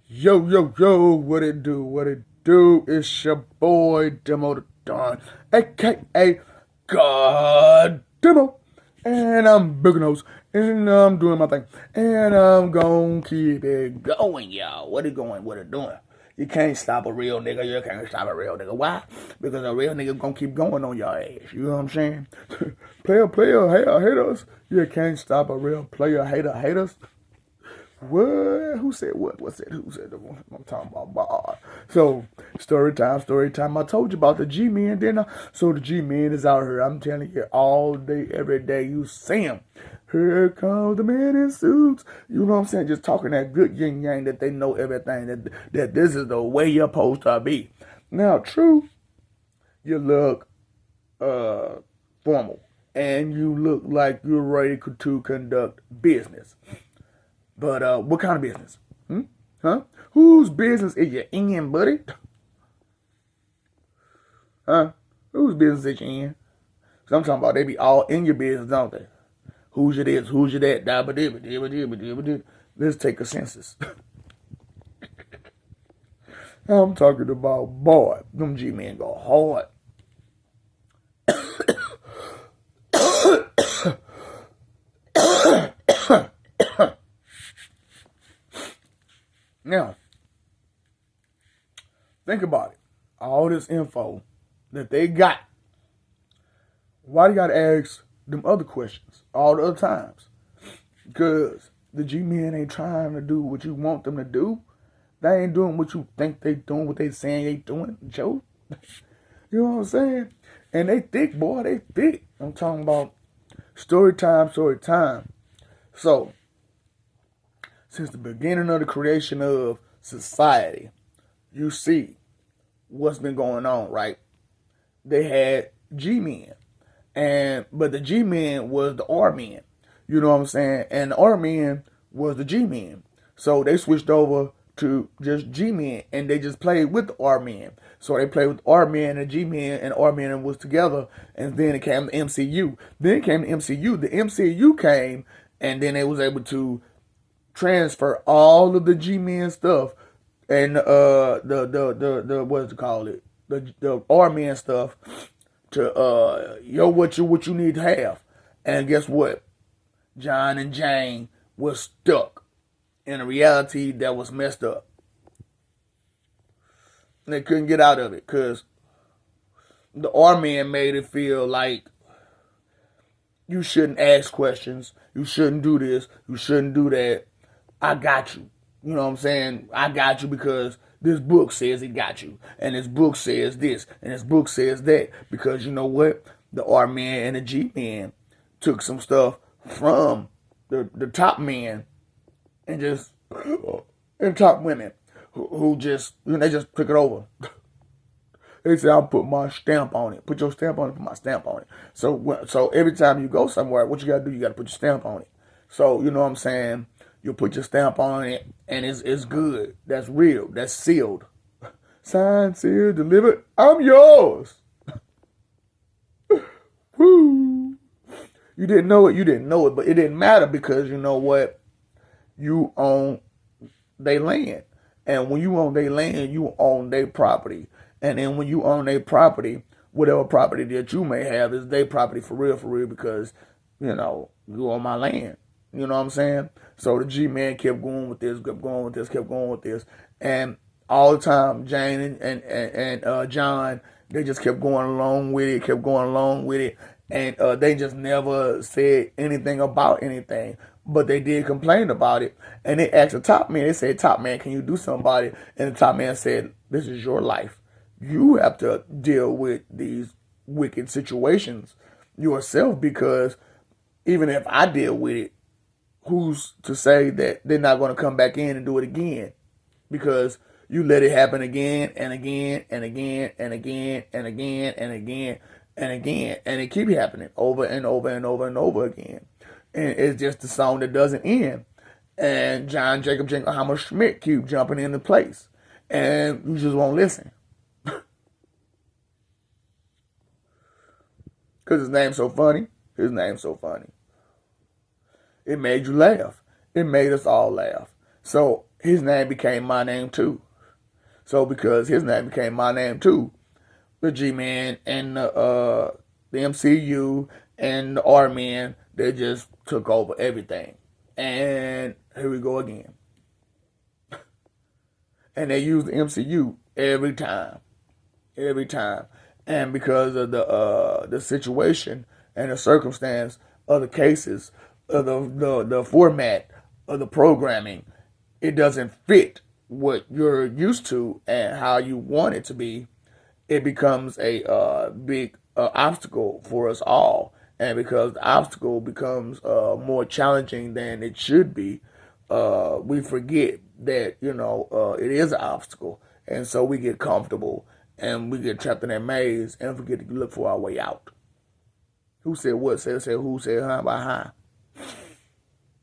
Yo, yo, yo, what it do? What it do? It's your boy Demo the Don, aka God Demo. And I'm Big Nose, and I'm doing my thing. And I'm gonna keep it going, y'all. What it going? What it doing? You can't stop a real nigga. You can't stop a real nigga. Why? Because a real nigga gonna keep going on your ass. You know what I'm saying? player, hater, haters. You can't stop a real player, hater, haters. What? Who said what? What's it? Who said the one? I'm talking about bar. So, story time, story time. I told you about the G Men, didn't I? So, the G Men is out here. I'm telling you, all day, every day, you see them. Here comes the men in suits. You know what I'm saying? Just talking that good yin yang that they know everything, that this is the way you're supposed to be. Now, true, you look formal and you look like you're ready to conduct business. But what kind of business? Huh? Whose business is you in, buddy? Huh? Whose business is you in? So I'm talking about they be all in your business, don't they? Who's your this? Who's your that? Let's take a census. I'm talking about boy. Them G-men go hard. Now, think about it. All this info that they got. Why do you gotta ask them other questions all the other times? Because the G-men ain't trying to do what you want them to do. They ain't doing what you think they doing, what they saying they doing, Joe. You know what I'm saying? And they thick, boy, they thick. I'm talking about story time, story time. So, since the beginning of the creation of society, you see what's been going on, right? They had G-men. But the G-men was the R-men. You know what I'm saying? And the R-men was the G-men. So they switched over to just G-men and they just played with the R-men. So they played with R-men and G-men and R-men was together, and then it came the MCU. Then it came the MCU. The MCU came, and then they was able to transfer all of the G-men stuff and the what's it called it? The R-men stuff to what you need to have. And guess what? John and Jane was stuck in a reality that was messed up. And they couldn't get out of it because the R-man made it feel like you shouldn't ask questions, you shouldn't do this, you shouldn't do that. I got you. You know what I'm saying? I got you because this book says it got you. And this book says this. And this book says that. Because you know what? The R-man and the G-man took some stuff from the top men and just and top women who just they just took it over. They say I'll put my stamp on it. Put your stamp on it. Put my stamp on it. So every time you go somewhere, what you gotta do? You gotta put your stamp on it. So you know what I'm saying? You put your stamp on it, and it's good. That's real. That's sealed. Signed, sealed, delivered. I'm yours. Woo. You didn't know it. You didn't know it, but it didn't matter because you know what? You own their land, and when you own their land, you own their property. And then when you own their property, whatever property that you may have is their property for real, because you know you own my land. You know what I'm saying? So the G-man kept going with this, kept going with this, kept going with this. And all the time, Jane and John, they just kept going along with it, kept going along with it. And they just never said anything about anything. But they did complain about it. And they asked the top man, they said, top man, can you do something about it? And the top man said, this is your life. You have to deal with these wicked situations yourself, because even if I deal with it, who's to say that they're not going to come back in and do it again? Because you let it happen again and again and again and again and again and again and again, and it keeps happening over and over and over and over again. And it's just a song that doesn't end. And John Jacob Jingleheimer Schmidt keep jumping into place, and you just won't listen because his name's so funny. His name's so funny. It made you laugh. It made us all laugh. So his name became my name too. So because his name became my name too, the G-Man and the MCU and the R-Men, they just took over everything. And here we go again. And they use the MCU every time. Every time. And because of the situation and the circumstance of the cases, of the format of the programming, it doesn't fit what you're used to and how you want it to be. It becomes a big obstacle for us all. And because the obstacle becomes more challenging than it should be, we forget that, it is an obstacle. And so we get comfortable and we get trapped in that maze and forget to look for our way out. Who said what? Said who? Said huh? By huh?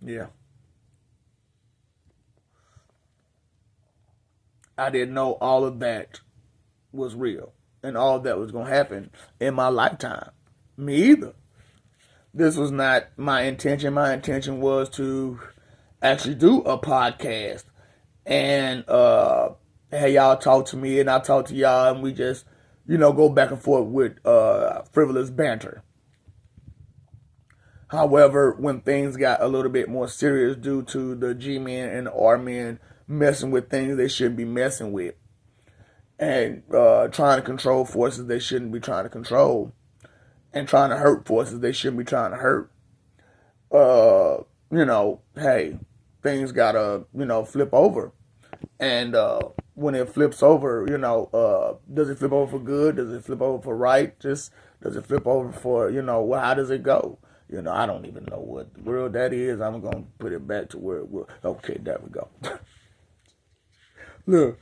Yeah. I didn't know all of that was real and all that was going to happen in my lifetime. Me either. This was not my intention. My intention was to actually do a podcast and have y'all talk to me and I talk to y'all and we just, go back and forth with frivolous banter. However, when things got a little bit more serious due to the G-Men and the R-Men messing with things they shouldn't be messing with and trying to control forces they shouldn't be trying to control and trying to hurt forces they shouldn't be trying to hurt, hey, things gotta, flip over. And when it flips over, does it flip over for good? Does it flip over for right? Does it flip over for, how does it go? I don't even know what world that is. I'm going to put it back to where it was. Okay, there we go. Look,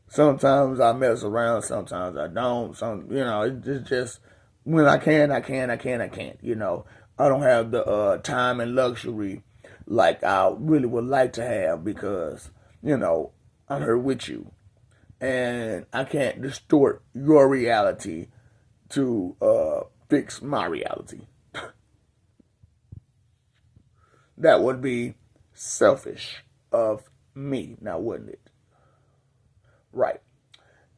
sometimes I mess around, sometimes I don't. It's just when I can, I can't. I don't have the time and luxury like I really would like to have because, I'm here with you. And I can't distort your reality to fix my reality. That would be selfish of me, now wouldn't it? Right.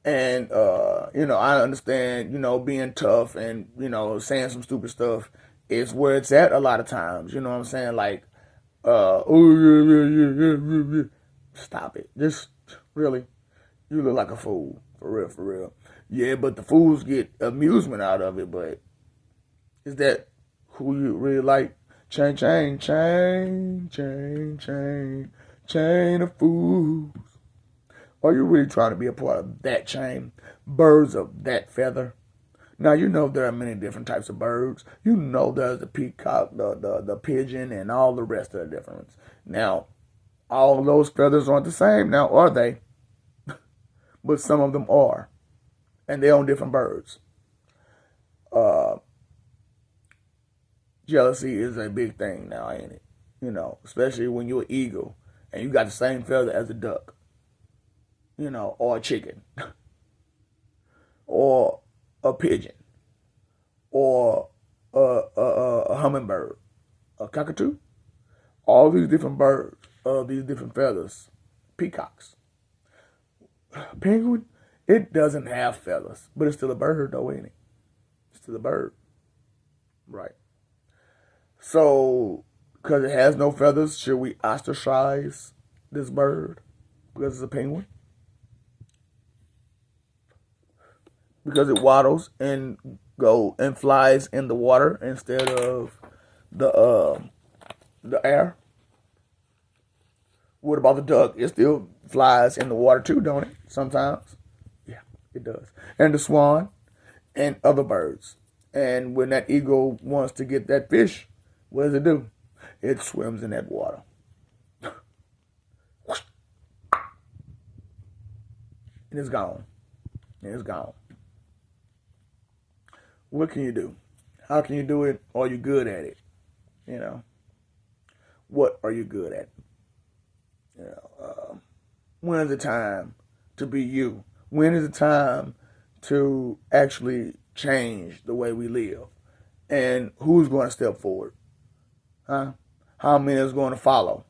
And, I understand, being tough and, saying some stupid stuff is where it's at a lot of times. You know what I'm saying? Like, yeah. Stop it. Just, really, you look like a fool. For real, for real. Yeah, but the fools get amusement out of it, but is that who you really like? Chain, chain, chain, chain, chain, chain of fools. Are you really trying to be a part of that chain? Birds of that feather. Now, there are many different types of birds. There's the peacock, the pigeon, and all the rest of the different ones. Now, all those feathers aren't the same now, are they? But some of them are. And they're on different birds. Jealousy is a big thing now, ain't it? Especially when you're an eagle and you got the same feather as a duck. Or a chicken. Or a pigeon. Or a hummingbird. A cockatoo. All these different birds of these different feathers. Peacocks. Penguin, it doesn't have feathers, but it's still a bird though, ain't it? It's still a bird. Right. So, because it has no feathers, should we ostracize this bird because it's a penguin? Because it waddles and flies in the water instead of the air. What about the duck? It still flies in the water too, don't it? Sometimes. Yeah, it does. And the swan and other birds. And when that eagle wants to get that fish, what does it do? It swims in that water. And it's gone. And it's gone. What can you do? How can you do it? Are you good at it? What are you good at? When is the time to be you? When is the time to actually change the way we live? And who's going to step forward? Huh? How many is going to follow?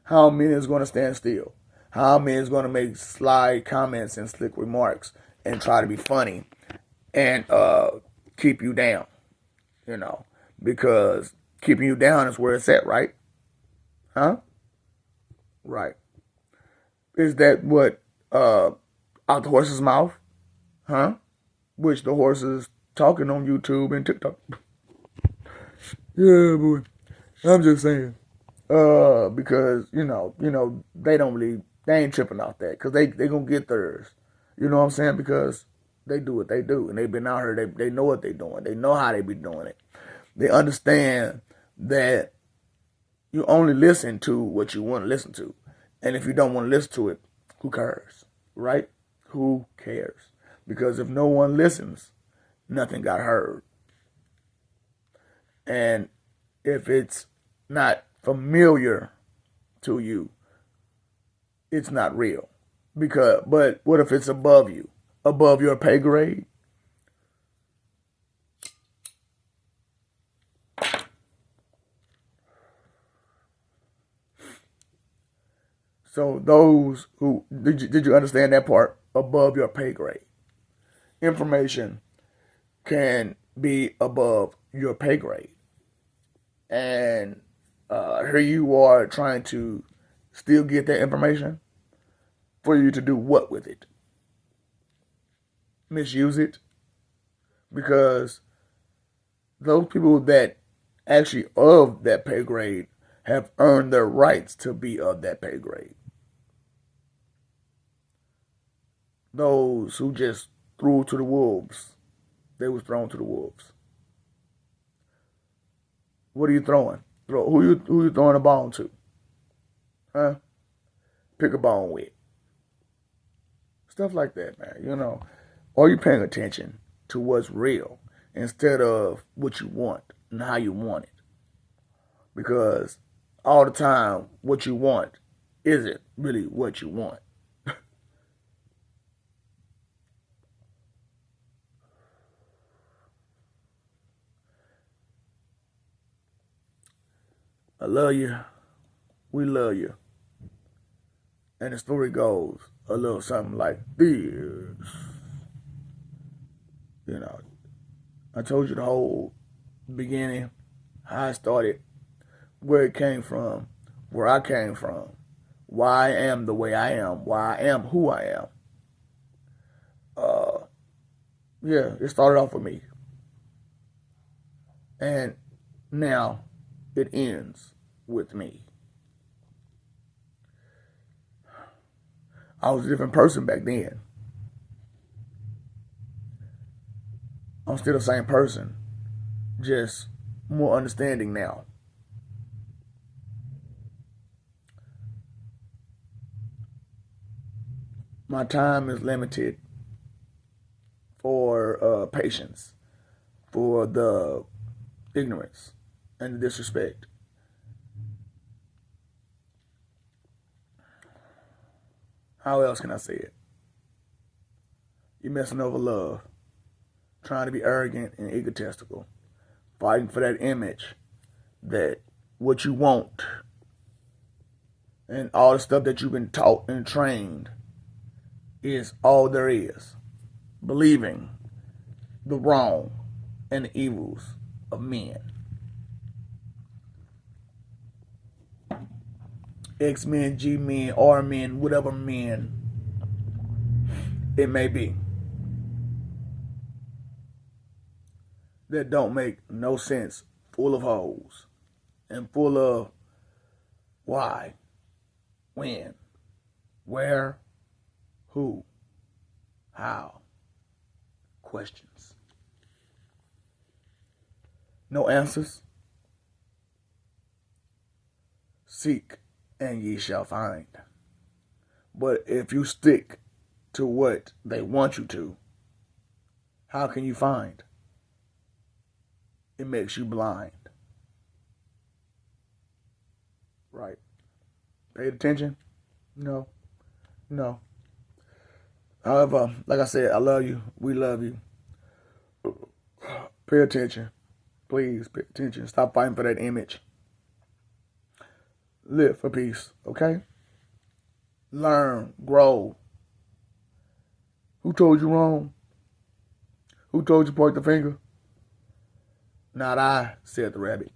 How many is going to stand still? How men is going to make sly comments and slick remarks and try to be funny and keep you down, because keeping you down is where it's at, right? Huh? Right. Is that what out the horse's mouth? Huh? Which the horse is talking on YouTube and TikTok. Yeah, boy. I'm just saying. Because they ain't tripping off that, because they gonna get theirs. You know what I'm saying? Because they do what they do, and they've been out here. They know what they doing. They know how they be doing it. They understand that you only listen to what you want to listen to, and if you don't want to listen to it, who cares, right? Who cares? Because if no one listens, nothing got heard, and if it's not familiar to you, it's not real. But what if it's above you, above your pay grade? So those who did you understand that part? Above your pay grade. Information can be above your pay grade, and here you are trying to still get that information for you to do what with it? Misuse it? Because those people that actually of that pay grade have earned their rights to be of that pay grade. Those who just threw to the wolves, they was thrown to the wolves. What are you throwing? Who you throwing a bone to? Huh? Pick a bone with. Stuff like that, man. Are you paying attention to what's real instead of what you want and how you want it? Because all the time, what you want isn't really what you want. I love you. We love you. And the story goes a little something like this. I told you the whole beginning, how I started, where it came from, where I came from, why I am the way I am, why I am who I am. Yeah, it started off with me. And now it ends with me. I was a different person back then. I'm still the same person, just more understanding now. My time is limited for patience, for the ignorance and the disrespect. How else can I say it? You're messing over love, trying to be arrogant and egotistical, fighting for that image, that what you want, and all the stuff that you've been taught and trained is all there is. Believing the wrong and the evils of men. X-Men, G-Men, R-Men, whatever men it may be, that don't make no sense, full of holes, and full of why, when, where, who, how, questions. No answers. Seek and ye shall find. But if you stick to what they want you to, how can you find? It makes you blind. Right. Paid attention? No. No. However, like I said, I love you. We love you. Pay attention. Please pay attention. Stop fighting for that image. Live for peace, okay? learn, grow. Who told you wrong? Who told you point the finger? Not I, said the rabbit.